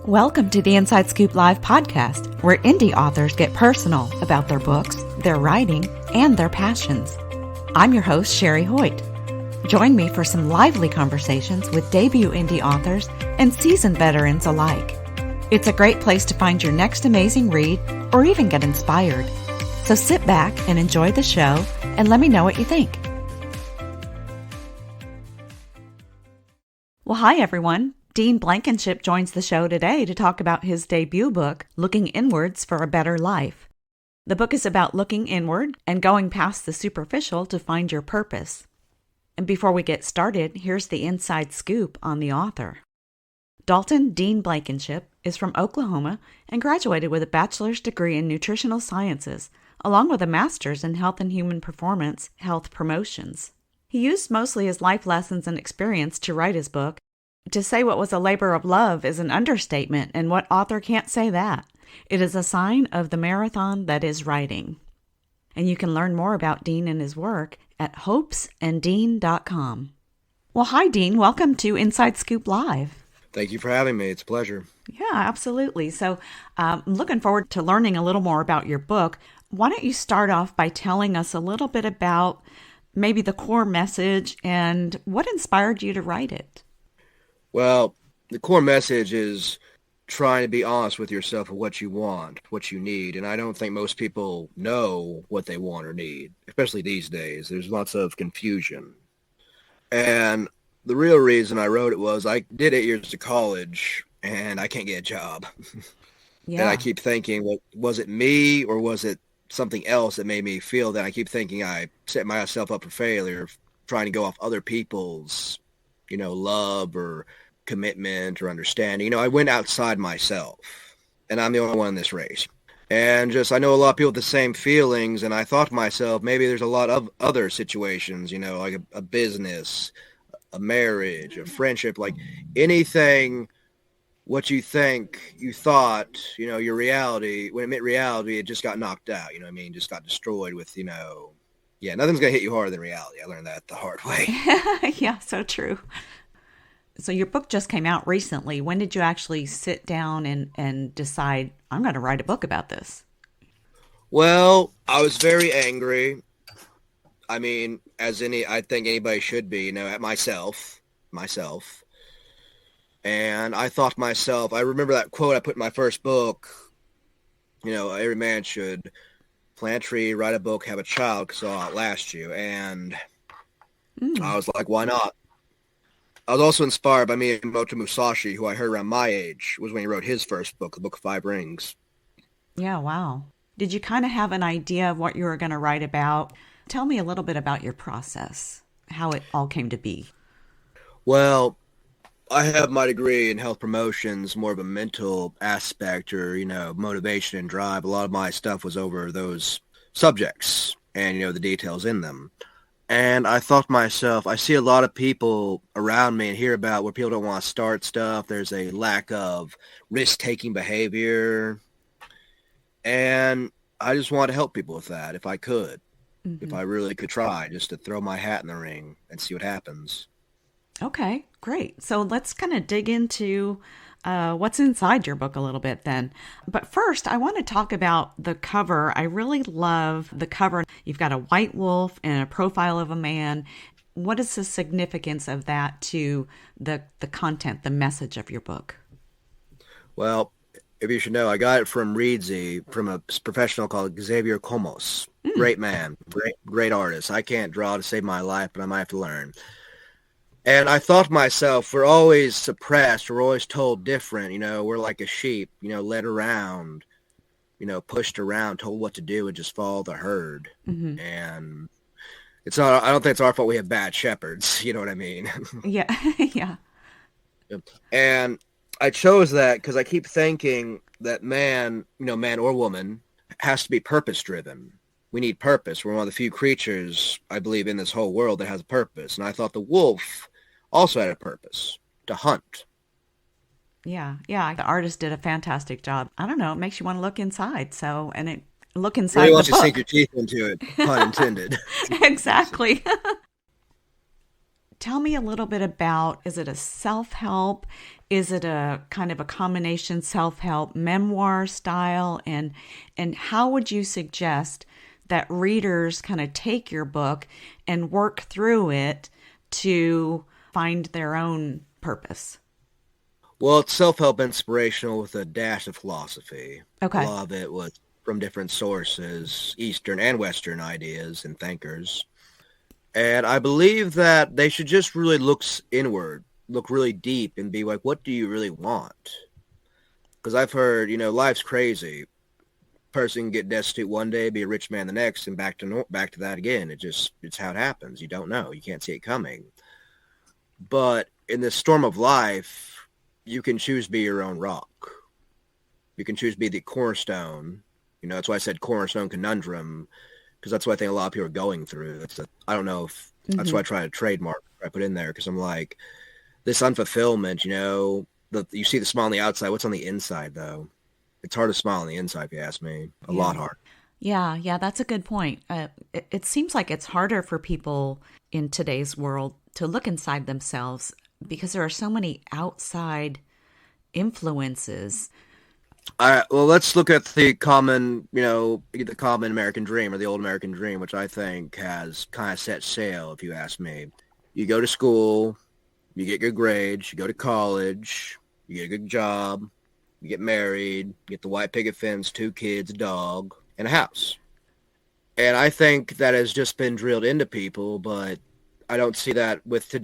Welcome to the Inside Scoop Live podcast, where indie authors get personal about their books, their writing, and their passions. I'm your host, Sherry Hoyt. Join me for some lively conversations with debut indie authors and seasoned veterans alike. It's a great place to find your next amazing read or even get inspired. So sit back and enjoy the show and let me know what you think. Well, hi everyone. Dean Blankinship joins the show today to talk about his debut book, Looking Inwards for a Better Life. The book is about looking inward and going past the superficial to find your purpose. And before we get started, here's the inside scoop on the author. Dalton Dean Blankinship is from Oklahoma and graduated with a bachelor's degree in Nutritional Sciences, along with a master's in Health and Human Performance, Health Promotions. He used mostly his life lessons and experience to write his book. To say what was a labor of love is an understatement, and what author can't say that? It is a sign of the marathon that is writing. And you can learn more about Dean and his work at hopesanddean.com. Well, hi, Dean. Welcome to Inside Scoop Live. Thank you for having me. It's a pleasure. Yeah, absolutely. So I'm looking forward to learning a little more about your book. Why don't you start off by telling us a little bit about maybe the core message and what inspired you to write it? Well, the core message is trying to be honest with yourself of what you want, what you need. And I don't think most people know what they want or need, especially these days. There's lots of confusion. And the real reason I wrote it was I did 8 years of college and I can't get a job. Yeah. And I keep thinking, well, was it me or was it something else that made me feel that? I keep thinking I set myself up for failure, trying to go off other people's, love or commitment or understanding. I went outside myself, and I'm the only one in this race. And I know a lot of people with the same feelings, and I thought to myself, maybe there's a lot of other situations, like a business, a marriage, a friendship, like anything, what you think, you thought, your reality, when it met reality, it just got knocked out, just got destroyed with, nothing's going to hit you harder than reality. I learned that the hard way. Yeah, so true. So your book just came out recently. When did you actually sit down and decide, I'm going to write a book about this? Well, I was very angry. I mean, I think anybody should be, at myself. And I thought to myself, I remember that quote I put in my first book, every man should plant a tree, write a book, have a child, because it'll outlast you. And I was like, why not? I was also inspired by Miyamoto Musashi, who I heard around my age, was when he wrote his first book, The Book of Five Rings. Yeah, wow. Did you kind of have an idea of what you were going to write about? Tell me a little bit about your process, how it all came to be. Well, I have my degree in health promotions, more of a mental aspect or, motivation and drive. A lot of my stuff was over those subjects and, the details in them. And I thought to myself, I see a lot of people around me and hear about where people don't want to start stuff. There's a lack of risk-taking behavior. And I just want to help people with that if I could, if I really could try, just to throw my hat in the ring and see what happens. Okay, great. So let's kind of dig into what's inside your book a little bit then. But first, I want to talk about the cover. I really love the cover. You've got a white wolf and a profile of a man. What is the significance of that to the content, the message of your book? Well, if you should know, I got it from Reedsy, from a professional called Xavier Comos. Great man, great artist. I can't draw to save my life, but I might have to learn. And I thought to myself, we're always suppressed. We're always told different. We're like a sheep, led around, pushed around, told what to do and just follow the herd. Mm-hmm. And it's not, I don't think it's our fault we have bad shepherds. You know what I mean? Yeah. Yeah. And I chose that because I keep thinking that man or woman has to be purpose driven. We need purpose. We're one of the few creatures, I believe, in this whole world that has a purpose. And I thought the wolf also had a purpose, to hunt. Yeah. The artist did a fantastic job. I don't know, it makes you want to look inside. Look inside really the wants book. To sink your teeth into it, pun intended. Exactly. tell me a little bit about, is it a self-help? Is it a kind of a combination self-help memoir style? And how would you suggest that readers kind of take your book and work through it to find their own purpose? Well, it's self-help inspirational with a dash of philosophy. Okay. A lot of it was from different sources, Eastern and Western ideas and thinkers. And I believe that they should just really look inward, look really deep and be like, what do you really want? Because I've heard, life's crazy. Person can get destitute one day, be a rich man the next, and back to that again. It's how it happens. You don't know. You can't see it coming. But in this storm of life, you can choose to be your own rock. You can choose to be the cornerstone. That's why I said cornerstone conundrum, because that's what I think a lot of people are going through. I don't know if that's why I try to trademark. I put in there because I'm like, this unfulfillment. You see the smile on the outside. What's on the inside, though? It's hard to smile on the inside, if you ask me. A lot hard. Yeah, that's a good point. It seems like it's harder for people in today's world to look inside themselves because there are so many outside influences. Well, let's look at the common American dream or the old American dream, which I think has kind of set sail, if you ask me. You go to school, you get good grades, you go to college, you get a good job, you get married, you get the white picket fence, 2 kids, a dog, and a house. And I think that has just been drilled into people, but I don't see that with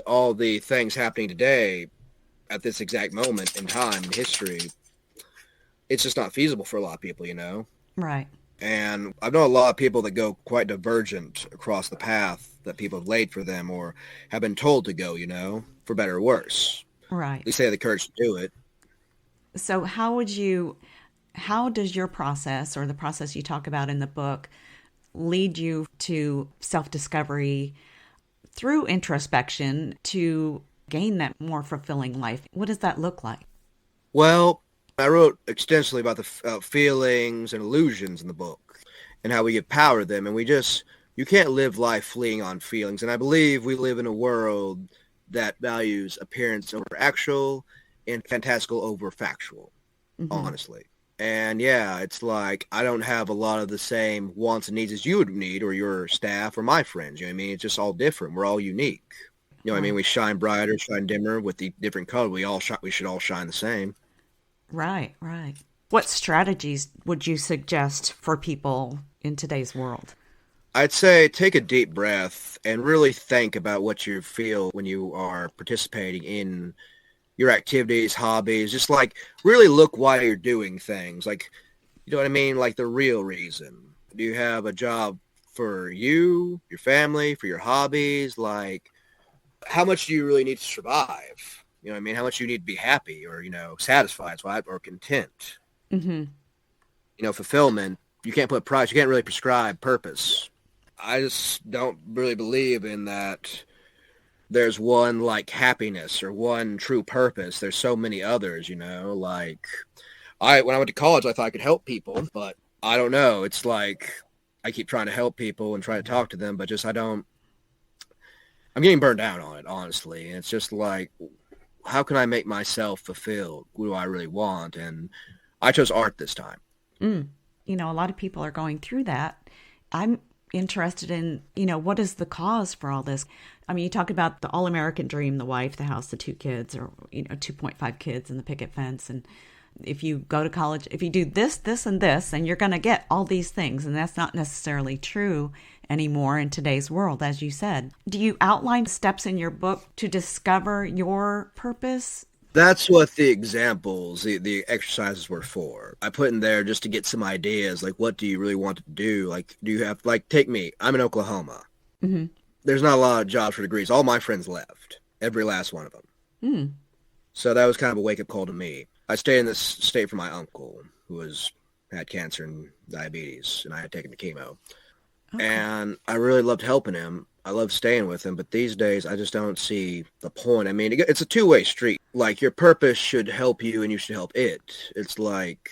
all the things happening today at this exact moment in time in history. It's just not feasible for a lot of people, Right. And I've known a lot of people that go quite divergent across the path that people have laid for them or have been told to go, for better or worse. Right. At least they have the courage to do it. So how does your process or the process you talk about in the book lead you to self-discovery through introspection to gain that more fulfilling life? What does that look like? Well, I wrote extensively about the feelings and illusions in the book and how we give power to them. And you can't live life fleeing on feelings. And I believe we live in a world that values appearance over actual and fantastical over factual, honestly. And yeah, it's like I don't have a lot of the same wants and needs as you would need or your staff or my friends. You know what I mean? It's just all different. We're all unique. You know what I mean? We shine brighter, shine dimmer with the different color. We should all shine the same. Right. What strategies would you suggest for people in today's world? I'd say take a deep breath and really think about what you feel when you are participating in your activities, hobbies. Just like really look why you're doing things. Like, you know what I mean? Like the real reason. Do you have a job for you, your family, for your hobbies? Like, how much do you really need to survive? You know what I mean? How much you need to be happy or, satisfied or content. Fulfillment, you can't put price. You can't really prescribe purpose. I just don't really believe in that there's one, like, happiness or one true purpose. There's so many others, Like, when I went to college, I thought I could help people, but I don't know. It's like I keep trying to help people and try to talk to them, but I'm getting burned out on it, honestly. And it's just like, how can I make myself fulfilled? What do I really want? And I chose art this time. A lot of people are going through that. I'm interested in, what is the cause for all this? I mean, you talk about the all-American dream, the wife, the house, the 2 kids, or, 2.5 kids and the picket fence. And if you go to college, if you do this, this, and this, then you're going to get all these things. And that's not necessarily true anymore in today's world, as you said. Do you outline steps in your book to discover your purpose? That's what the examples, the exercises were for. I put in there just to get some ideas, like what do you really want to do? Like, do you have, like, take me, I'm in Oklahoma. There's not a lot of jobs for degrees. All my friends left, every last one of them. So that was kind of a wake-up call to me. I stayed in this state for my uncle, who had cancer and diabetes, and I had taken the chemo. Okay. And I really loved helping him. I love staying with him, but these days I just don't see the point. I mean, it's a two-way street. Like, your purpose should help you and you should help it. It's like,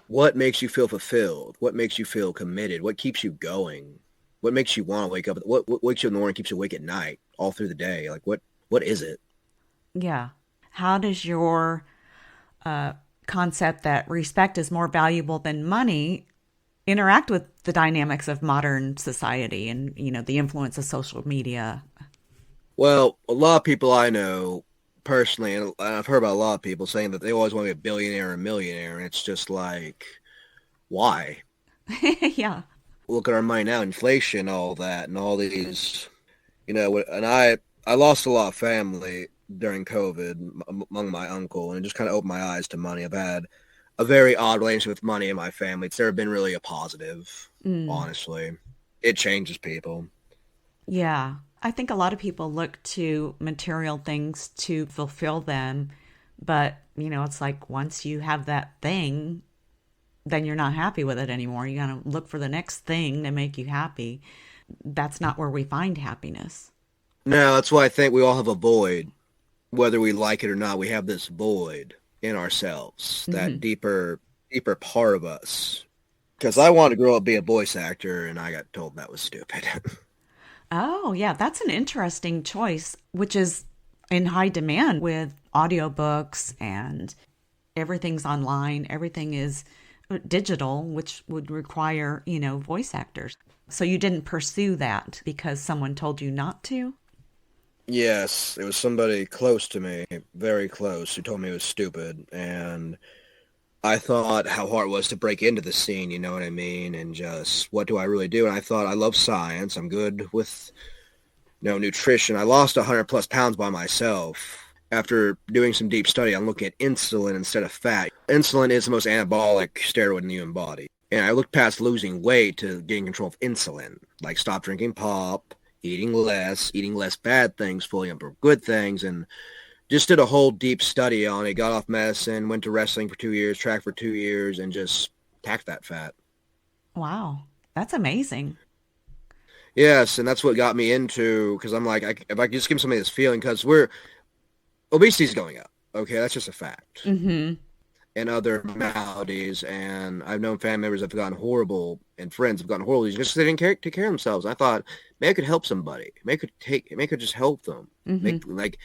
what makes you feel fulfilled? What makes you feel committed? What keeps you going? What makes you want to wake up? What wakes you in the morning, keeps you awake at night? all through the day. Like, what is it? Yeah. How does your concept that respect is more valuable than money interact with the dynamics of modern society and, the influence of social media? Well, a lot of people I know personally, and I've heard about a lot of people saying that they always want to be a billionaire or a millionaire, and it's just like, why? Yeah. Look at our money now, inflation, all that, and all these, and I lost a lot of family during COVID among my uncle, and it just kind of opened my eyes to money. I've had a very odd relationship with money in my family. It's never been really a positive, Mm. honestly. It changes people. Yeah. I think a lot of people look to material things to fulfill them, but, it's like once you have that thing, then you're not happy with it anymore. You got to look for the next thing to make you happy. That's not where we find happiness. No, that's why I think we all have a void, whether we like it or not. We have this void in ourselves, Hmm. that deeper part of us. Because I wanted to grow up be a voice actor, and I got told that was stupid. Oh, yeah, that's an interesting choice, which is in high demand with audiobooks and everything's online, everything is digital, which would require, voice actors. So you didn't pursue that because someone told you not to? Yes, it was somebody close to me, very close, who told me it was stupid, and I thought how hard it was to break into the scene, you know what I mean? And just what do I really do? And I thought I love science. I'm good with nutrition. I lost 100 plus pounds by myself after doing some deep study on looking at insulin instead of fat. Insulin is the most anabolic steroid in the human body. And I looked past losing weight to getting control of insulin, like stop drinking pop, eating less bad things, fully up for good things, and just did a whole deep study on it. Got off medicine, went to wrestling for 2 years, tracked for 2 years, and just tacked that fat. Wow, that's amazing. Yes, and that's what got me into, because I'm like, if I could just give somebody this feeling, because obesity's going up. Okay, that's just a fact. Hmm. And other maladies, and I've known family members that have gotten horrible, and friends have gotten horrible just because they didn't take care of themselves. I thought, maybe I could help somebody. Maybe I could just help them. Hmm. Make like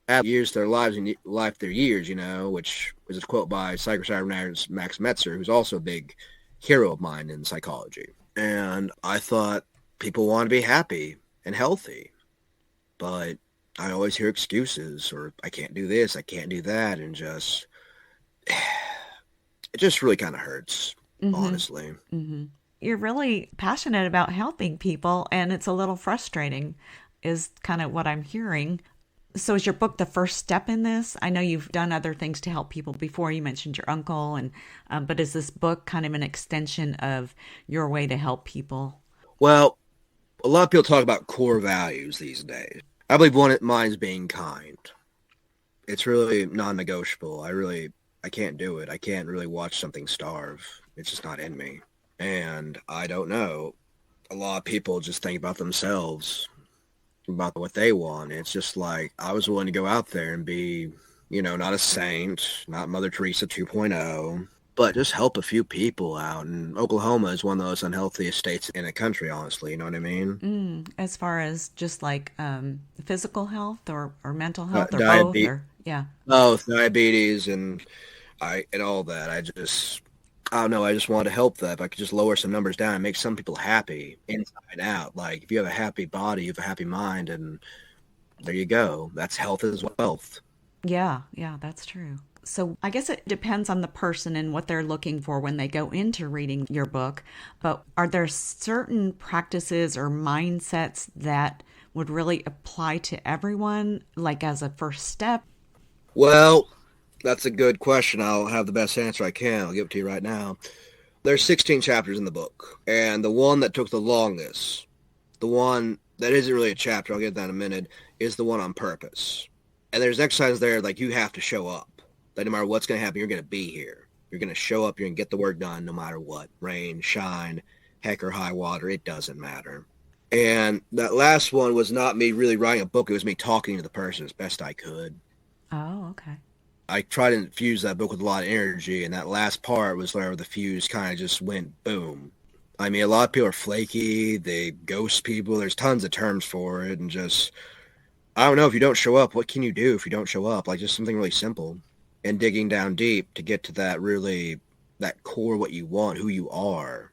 add years to their lives and life their years, which is a quote by psychotherapist Max Metzer, who's also a big hero of mine in psychology. And I thought people want to be happy and healthy, but I always hear excuses or I can't do this, I can't do that, and just it just really kind of hurts, Hmm. honestly. Hmm. You're really passionate about helping people, and it's a little frustrating, is kind of what I'm hearing. So, is your book the first step in this? I know you've done other things to help people before. You mentioned your uncle, and but is this book kind of an extension of your way to help people? Well, a lot of people talk about core values these days. I believe one of mine is being kind. It's really non-negotiable. I can't do it. I can't really watch something starve. It's just not in me. And I don't know. A lot of people just think about themselves, about what they want. It's just like I was willing to go out there and be, not a saint, not Mother Teresa 2.0, but just help a few people out. And Oklahoma is one of those unhealthiest states in the country, honestly. You know what I mean? As far as just like physical health or mental health or both, Diabetes, or yeah. both diabetes and all that. I don't know. I just wanted to help that. If I could just lower some numbers down and make some people happy inside and out. Like if you have a happy body, you have a happy mind, and there you go. That's health as wealth. Yeah, yeah, that's true. So I guess it depends on the person and what they're looking for when they go into reading your book. But are there certain practices or mindsets that would really apply to everyone, like as a first step? Well, that's a good question. I'll have the best answer I can. I'll give it to you right now. There's 16 chapters in the book, and the one that took the longest, the one that isn't really a chapter, I'll get that in a minute, is the one on purpose. And there's exercises there like you have to show up. That no matter what's going to happen, you're going to be here. You're going to show up. You're going to get the work done no matter what. Rain, shine, heck or high water. It doesn't matter. And that last one was not me really writing a book. It was me talking to the person as best I could. Oh, okay. I tried to infuse that book with a lot of energy, and that last part was where the fuse kind of just went boom. I mean, a lot of people are flaky. They ghost people. There's tons of terms for it. And just, I don't know, if you don't show up, what can you do if you don't show up? Like just something really simple and digging down deep to get to that really, that core, what you want, who you are.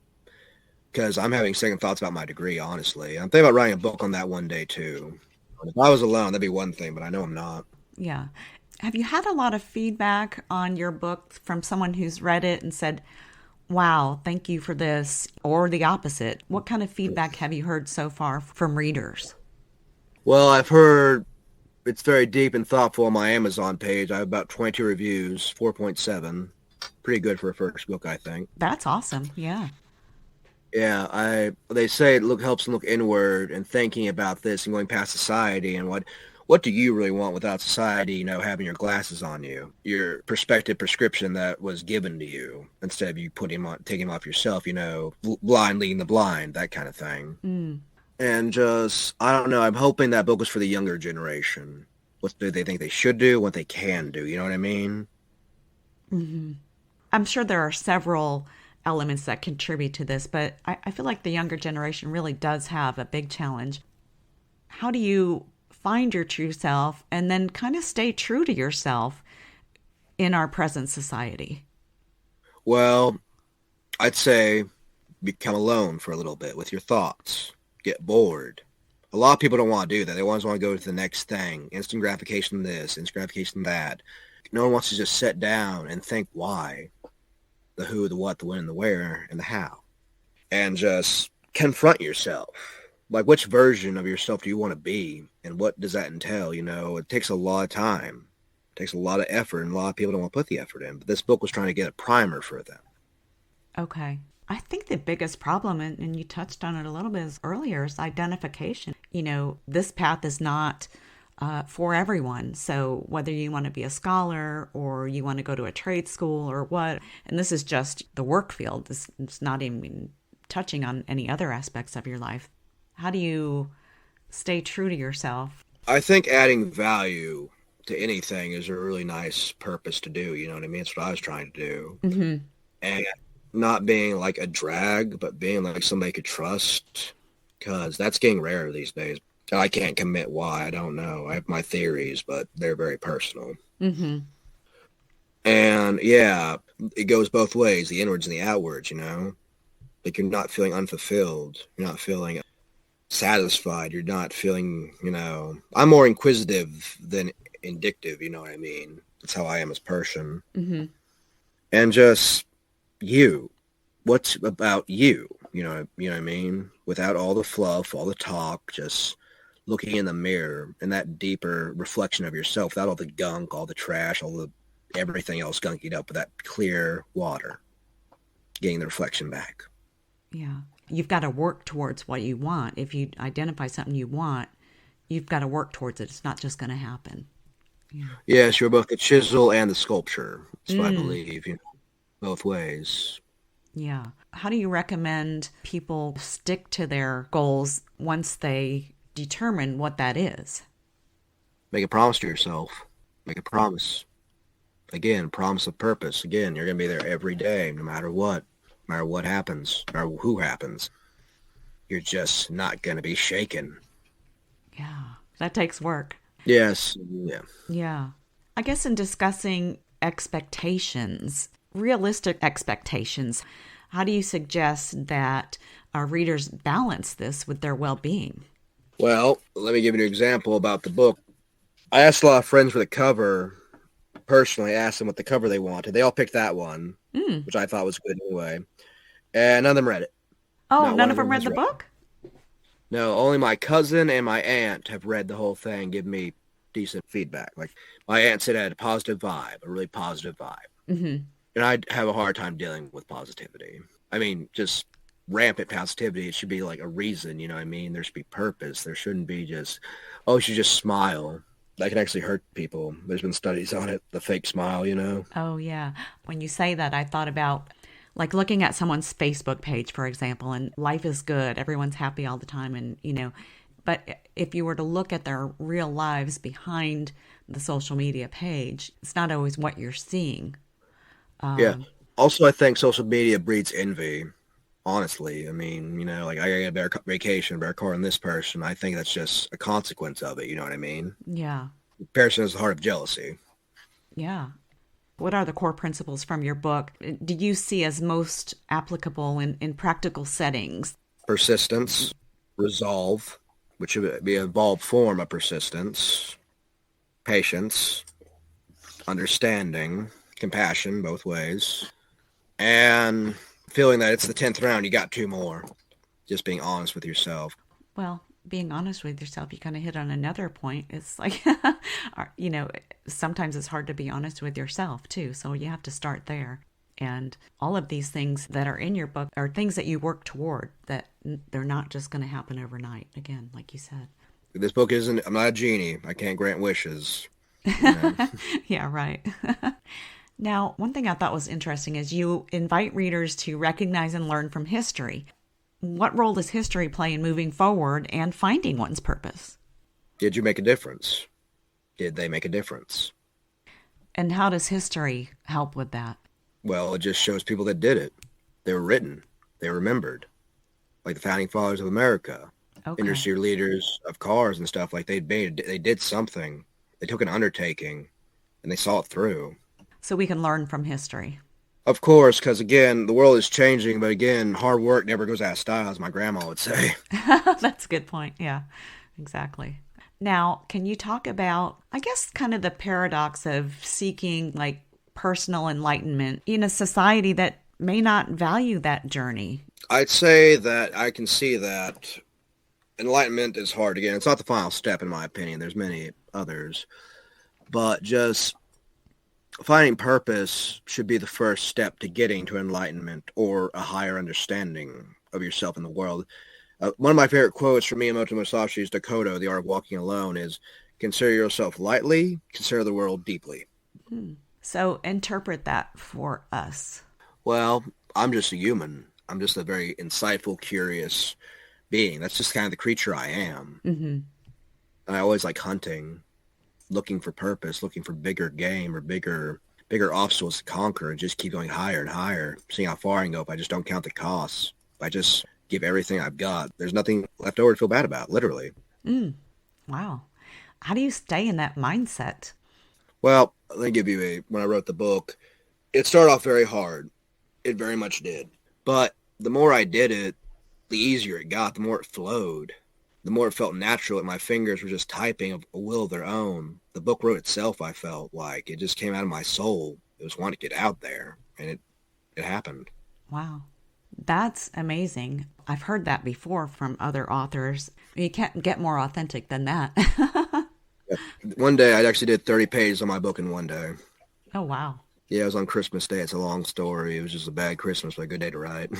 Because I'm having second thoughts about my degree, honestly. I'm thinking about writing a book on that one day too. If I was alone, that'd be one thing, but I know I'm not. Yeah. Have you had a lot of feedback on your book from someone who's read it and said, wow, thank you for this, or the opposite? What kind of feedback have you heard so far from readers? Well, I've heard it's very deep and thoughtful on my Amazon page. I have about 22 reviews, 4.7. Pretty good for a first book, I think. That's awesome. Yeah. Yeah, they say it helps them look inward and thinking about this and going past society and what do you really want without society, having your glasses on you, your perspective prescription that was given to you instead of you taking them off yourself, blind leading the blind, that kind of thing. Mm. And just, I don't know, I'm hoping that book was for the younger generation. What do they think they should do, what they can do, you know what I mean? Mm-hmm. I'm sure there are several elements that contribute to this, but I feel like the younger generation really does have a big challenge. How do you find your true self and then kind of stay true to yourself in our present society? Well, I'd say become alone for a little bit with your thoughts. Get bored. A lot of people don't want to do that. They always want to go to the next thing. Instant gratification this, instant gratification that. No one wants to just sit down and think why. The who, the what, the when, the where, and the how. And just confront yourself. Like, which version of yourself do you want to be? And what does that entail? It takes a lot of time. It takes a lot of effort, and a lot of people don't want to put the effort in. But this book was trying to get a primer for them. Okay. I think the biggest problem, and you touched on it a little bit earlier, is identification. This path is not for everyone. So whether you want to be a scholar or you want to go to a trade school or what, and this is just the work field, it's not even touching on any other aspects of your life. How do you stay true to yourself? I think adding value to anything is a really nice purpose to do. You know what I mean? It's what I was trying to do. Mm-hmm. And not being like a drag, but being like somebody could trust, because that's getting rare these days. I can't commit why. I don't know. I have my theories, but they're very personal. Mm-hmm. And yeah, it goes both ways, the inwards and the outwards, Like you're not feeling unfulfilled. You're not feeling satisfied. You're not feeling, I'm more inquisitive than indictive, you know what I mean? That's how I am as a person. Mm-hmm. And just you. What's about you? You know what I mean? Without all the fluff, all the talk, just looking in the mirror and that deeper reflection of yourself, without all the gunk, all the trash, all the everything else gunkied up with that clear water, getting the reflection back. Yeah. You've got to work towards what you want. If you identify something you want, you've got to work towards it. It's not just going to happen. Yeah. Yes, you're both the chisel and the sculpture. That's what I believe, both ways. Yeah. How do you recommend people stick to their goals once they determine what that is? Make a promise to yourself. Make a promise. Again, promise of purpose. Again, you're going to be there every day, no matter what. No matter what happens, no matter who happens. You're just not going to be shaken. Yeah. That takes work. Yes. Yeah. Yeah. I guess in discussing expectations, realistic expectations, how do you suggest that our readers balance this with their well-being? Well, let me give you an example about the book. I asked a lot of friends for the cover. Personally, asked them what the cover they wanted. They all picked that one, which I thought was good anyway. And none of them read it. Oh, none of them read the book? No, only my cousin and my aunt have read the whole thing, give me decent feedback. Like, my aunt said it had a positive vibe, a really positive vibe. Mm-hmm. And I'd have a hard time dealing with positivity. I mean, just rampant positivity. It should be like a reason, you know what I mean? There should be purpose. There shouldn't be just, oh, you should just smile. That can actually hurt people. There's been studies on it, the fake smile, Oh, yeah. When you say that, I thought about like looking at someone's Facebook page, for example, and life is good. Everyone's happy all the time. And, but if you were to look at their real lives behind the social media page, it's not always what you're seeing. Yeah. Also, I think social media breeds envy. honestly. I mean, like I get a better vacation, a better car than this person. I think that's just a consequence of it. You know what I mean? Yeah. Comparison is the heart of jealousy. Yeah. What are the core principles from your book do you see as most applicable in practical settings? Persistence, resolve, which would be an evolved form of persistence, patience, understanding, compassion, both ways, and feeling that it's the 10th round, you got two more. Just being honest with yourself. Well, being honest with yourself, you kind of hit on another point. It's like, sometimes it's hard to be honest with yourself too. So you have to start there. And all of these things that are in your book are things that you work toward, that they're not just going to happen overnight. Again, like you said. This book isn't, I'm not a genie. I can't grant wishes. You know? Yeah, right. Now, one thing I thought was interesting is you invite readers to recognize and learn from history. What role does history play in moving forward and finding one's purpose? Did you make a difference? Did they make a difference? And how does history help with that? Well, it just shows people that did it. They were written. They were remembered. Like the founding fathers of America, Okay. industry leaders of cars and stuff. Like they did something. They took an undertaking and they saw it through. So we can learn from history. Of course, because again, the world is changing, but again, hard work never goes out of style, as my grandma would say. That's a good point. Yeah, exactly. Now, can you talk about, I guess, kind of the paradox of seeking like personal enlightenment in a society that may not value that journey? I'd say that I can see that enlightenment is hard. Again, it's not the final step, in my opinion. There's many others. But just finding purpose should be the first step to getting to enlightenment or a higher understanding of yourself in the world. One of my favorite quotes from Miyamoto Musashi's Dakota, The Art of Walking Alone, is consider yourself lightly, consider the world deeply. So interpret that for us. Well, I'm just a human. I'm just a very insightful, curious being. That's just kind of the creature I am. I always like hunting, looking for purpose, looking for bigger game or bigger obstacles to conquer, and just keep going higher and higher, seeing how far I can go if I just don't count the costs. If I just give everything I've got, there's nothing left over to feel bad about, literally. Wow. How do you stay in that mindset? Well, let me give you when I wrote the book, it started off very hard. It very much did. But the more I did it, the easier it got, the more it flowed. The more it felt natural, and my fingers were just typing of a will of their own. The book wrote itself, I felt like. It just came out of my soul. It was wanting to get out there, and it happened. Wow. That's amazing. I've heard that before from other authors. You can't get more authentic than that. One day, I actually did 30 pages on my book in one day. Oh, wow. Yeah, it was on Christmas Day. It's a long story. It was just a bad Christmas, but a good day to write.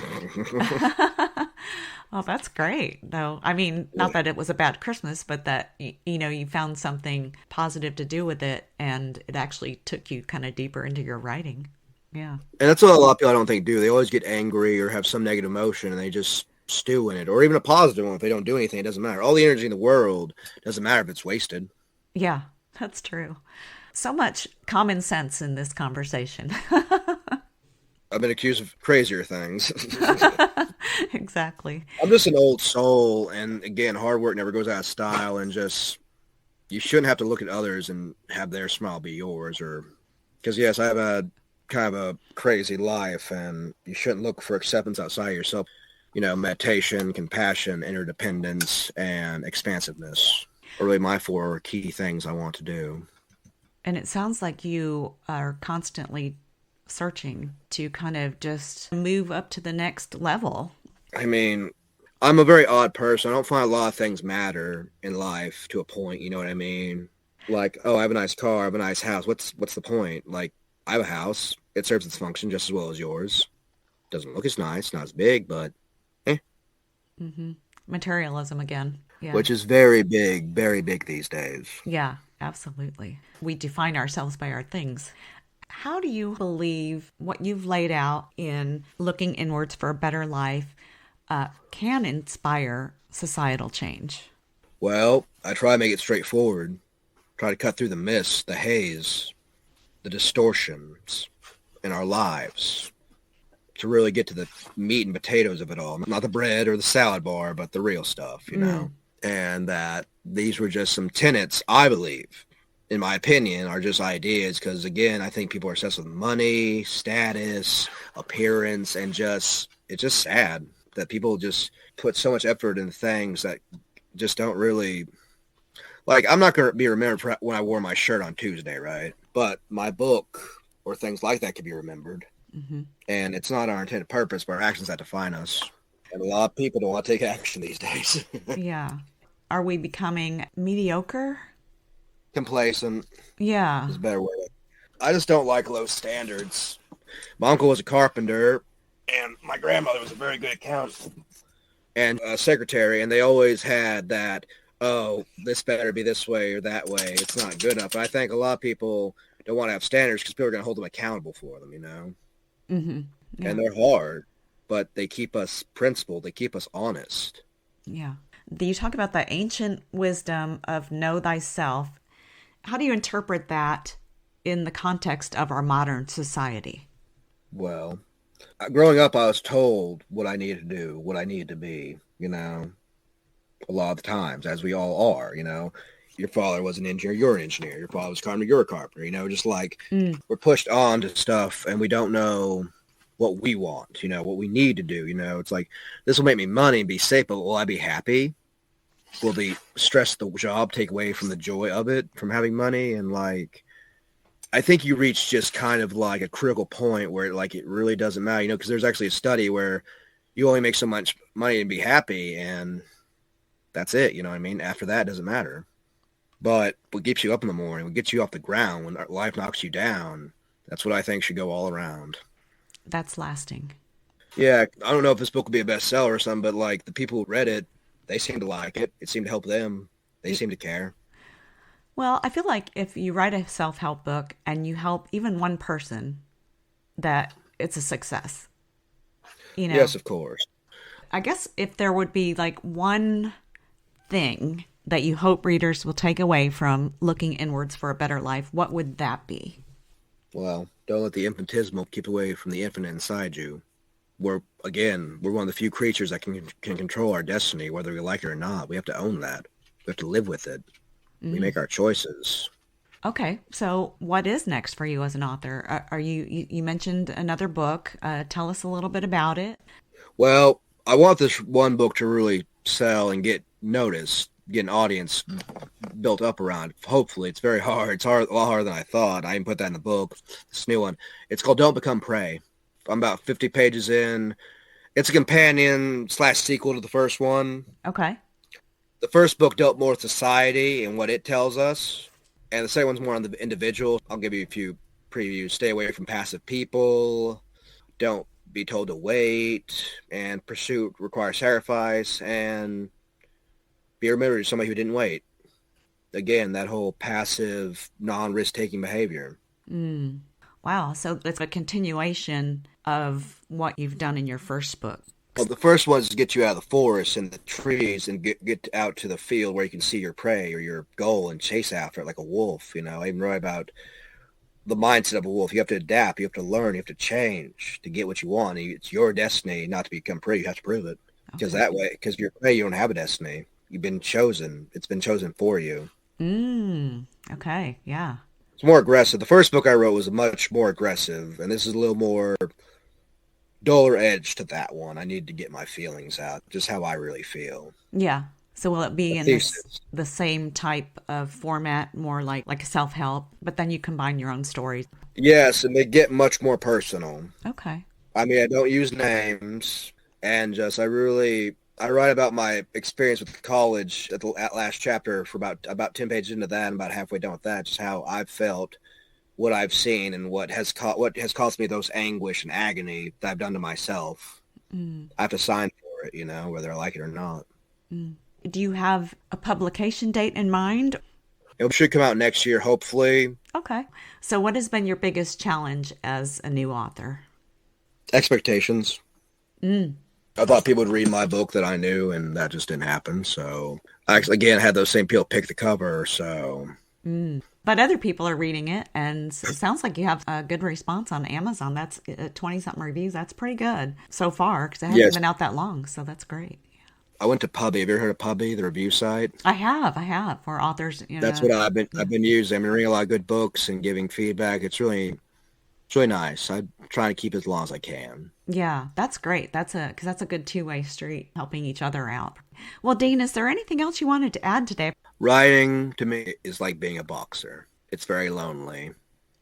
Oh, that's great, though. I mean, not that it was a bad Christmas, but that, you found something positive to do with it, and it actually took you kind of deeper into your writing. Yeah. And that's what a lot of people I don't think do. They always get angry or have some negative emotion, and they just stew in it. Or even a positive one. If they don't do anything, it doesn't matter. All the energy in the world doesn't matter if it's wasted. Yeah, that's true. So much common sense in this conversation. I've been accused of crazier things. Exactly. I'm just an old soul, and again, hard work never goes out of style, and just, you shouldn't have to look at others and have their smile be yours, because yes, I have a kind of a crazy life, and you shouldn't look for acceptance outside of yourself. Meditation, compassion, interdependence, and expansiveness are really my 4 key things I want to do. And it sounds like you are constantly searching to kind of just move up to the next level. I mean, I'm a very odd person. I don't find a lot of things matter in life to a point, you know what I mean? Like, oh, I have a nice car, I have a nice house. What's the point? Like, I have a house. It serves its function just as well as yours. Doesn't look as nice, not as big, but Materialism again. Yeah. Which is very big these days. Yeah, absolutely. We define ourselves by our things. How do you believe what you've laid out in looking inwards for a better life can inspire societal change? Well, I try to make it straightforward. Try to cut through the mist, the haze, the distortions in our lives. to really get to the meat and potatoes of it all. Not the bread or the salad bar, but the real stuff, you know? And that these were just some tenets, I believe, in my opinion, are just ideas. Because, again, I think people are obsessed with money, status, appearance, and it's just sad that people just put so much effort into things that just don't really... Like, I'm not going to be remembered for when I wore my shirt on Tuesday, right? But my book or things like that could be remembered. Mm-hmm. And it's not our intended purpose, but our actions that define us. And a lot of people don't want to take action these days. Yeah. Are we becoming mediocre? Complacent. Yeah. Is a better word. I just don't like low standards. My uncle was a carpenter, and my grandmother was a very good accountant and a secretary, and they always had that, oh, this better be this way or that way. It's not good enough. I think a lot of people don't want to have standards because people are going to hold them accountable for them, you know? Mm-hmm. Yeah. And they're hard, but they keep us principled. They keep us honest. Yeah. You talk about the ancient wisdom of know thyself. How do you interpret that in the context of our modern society? Well, growing up, I was told what I needed to do, what I needed to be, you know? A lot of the times, as we all are, you know, your father was an engineer, you're an engineer, your father was a carpenter, you're a carpenter, you know, just like we're pushed on to stuff and we don't know what we want, you know, what we need to do, you know, it's like, this will make me money and be safe, but will I be happy? Will the stress of the job take away from the joy of it, from having money? And like, I think you reach just kind of like a critical point where like, it really doesn't matter, you know, because there's actually a study where you only make so much money and be happy, and that's it, you know what I mean? After that, it doesn't matter. But what keeps you up in the morning, what gets you off the ground when life knocks you down, that's what I think should go all around. That's lasting. Yeah, I don't know if this book will be a bestseller or something, but like the people who read it, they seem to like it. It seemed to help them. They seem to care. Well, I feel like if you write a self-help book and you help even one person, that it's a success. You know? Yes, of course. I guess if there would be like one thing that you hope readers will take away from looking inwards for a better life, what would that be? Well, don't let the infinitesimal keep away from the infinite inside you. We're one of the few creatures that can control our destiny, whether we like it or not. We have to own that. We have to live with it. We make our choices. Okay, so what is next for you as an author? Are you mentioned another book. Tell us a little bit about it. Well, I want this one book to really sell and get noticed, get an audience built up around it. Hopefully. It's very hard. It's a lot harder than I thought. I even put that in the book, this new one. It's called Don't Become Prey. I'm about 50 pages in. It's a companion / sequel to the first one. Okay. The first book dealt more with society and what it tells us. And the second one's more on the individual. I'll give you a few previews. Stay away from passive people. Don't be told to wait, and pursuit requires sacrifice, and be remembered as somebody who didn't wait. Again, that whole passive, non-risk-taking behavior. Wow, so it's a continuation of what you've done in your first book. Well, the first one is to get you out of the forest and the trees and get out to the field where you can see your prey or your goal and chase after it like a wolf, you know. I even write about the mindset of a wolf. You have to adapt. You have to learn. You have to change to get what you want. It's your destiny not to become prey. You have to prove it. Because that way, because you're prey, you don't have a destiny. You've been chosen. It's been chosen for you. Okay, yeah. It's more aggressive. The first book I wrote was much more aggressive, and this is a little more duller edge to that one. I need to get my feelings out, just how I really feel. Yeah. So will it be in the same type of format, more like a self-help, but then you combine your own stories? Yes, and they get much more personal. Okay. I mean, I don't use names, and just I write about my experience with college at last chapter for about 10 pages into that, and about halfway done with that, just how I've felt, what I've seen, and what has caused me those anguish and agony that I've done to myself. I have to sign for it, you know, whether I like it or not. Do you have a publication date in mind? It should come out next year, hopefully. Okay. So what has been your biggest challenge as a new author? Expectations. I thought people would read my book that I knew, and that just didn't happen. So I actually, again, had those same people pick the cover. So But other people are reading it, and it sounds like you have a good response on Amazon. That's 20-something reviews. That's pretty good so far, because it hasn't Yes. been out that long, so that's great. I went to Pubby. Have you ever heard of Pubby, the review site? I have, for authors, That's what Yeah. I've been using. I've been reading a lot of good books and giving feedback. It's really nice. I try to keep it as long as I can. Yeah, that's great. Because that's a good two-way street, helping each other out. Well, Dean, is there anything else you wanted to add today? Writing to me is like being a boxer. It's very lonely,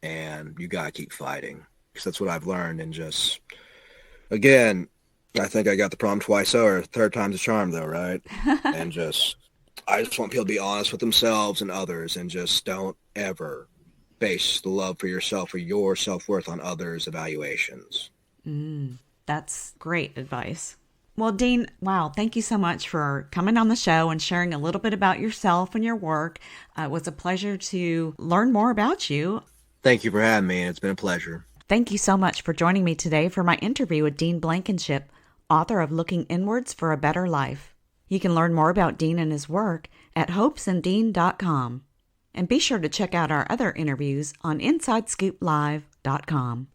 and you gotta keep fighting. Because that's what I've learned. And just again, I think I got the problem twice over. Third time's a charm, though, right? And I just want people to be honest with themselves and others, and just don't ever base the love for yourself or your self-worth on others' evaluations. That's great advice. Well, Dean, wow, thank you so much for coming on the show and sharing a little bit about yourself and your work. It was a pleasure to learn more about you. Thank you for having me, and it's been a pleasure. Thank you so much for joining me today for my interview with Dean Blankinship, author of Looking Inwards for a Better Life. You can learn more about Dean and his work at hopesanddean.com. And be sure to check out our other interviews on InsideScoopLive.com.